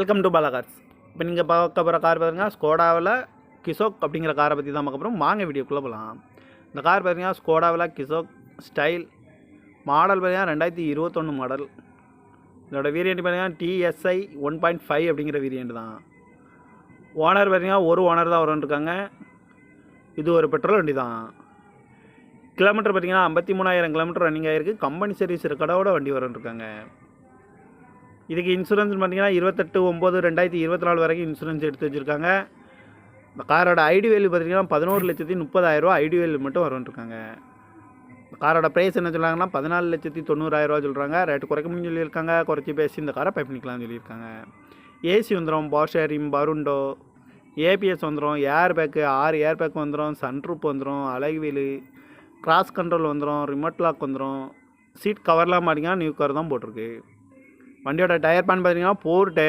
Welcome to Bala cars. இப்போ நீங்கள் பார்க்க போகிற கார் பார்த்தீங்கன்னா ஸ்கோடாவில் கிசோக் அப்படிங்கிற காரை பற்றி தான் பார்க்க போகிறோம். வாங்க வீடியோக்குள்ளே போகலாம். இந்த கார் பார்த்தீங்கன்னா ஸ்கோடாவில் கிசோக் ஸ்டைல் மாடல் பார்த்தீங்கன்னா 2021 மாடல். இதோட வேரியண்ட் பார்த்தீங்கன்னா TSI 1.5 அப்படிங்கிற வேரியண்ட் தான். ஓனர் பார்த்தீங்கன்னா ஒரு ஓனர் தான் வரும்னு. இது ஒரு பெட்ரோல் வண்டி தான். கிலோமீட்டர் பார்த்தீங்கன்னா 53,000 கிலோமீட்டர் ரன்னிங் ஆகிருக்கு. கம்பெனி சர்வீஸ் கடவோட வண்டி வரும்னு. இதுக்கு இன்சூரன்ஸ் பார்த்தீங்கன்னா 28/9/2024 வரைக்கும் இன்சூரன்ஸ் எடுத்து வச்சுருக்காங்க. இந்த காரோட ஐடி வேல்யூ பார்த்தீங்கன்னா 11,30,000 ஐடி வேல்யூ மட்டும் வரும்னு. இந்த காரோட ப்ரைஸ் என்ன சொல்கிறாங்கன்னா 14,90,000 சொல்கிறாங்க. ரேட்டு குறைக்கணும்னு சொல்லியிருக்காங்க. குறைச்சி பேசி இந்த காரை பை பண்ணிக்கலாம்னு சொல்லியிருக்காங்க. ஏசி வந்துடும், பவர் ஷேரிங், பருண்டோ, ஏபிஎஸ் வந்துடும், ஏர் பேக்கு 6 ஏர் பேக் வந்துடும், சன்ரூப் வந்துடும், அழகு வீலு, கிராஸ் கண்ட்ரோல் வந்துடும், ரிமோட் லாக் வந்துடும். சீட் கவர்லாம் பார்த்தீங்கன்னா நியூ கவர் தான் போட்டிருக்கு. வண்டியோட டயர் பேன் பார்த்தீங்கன்னா 4 டயர்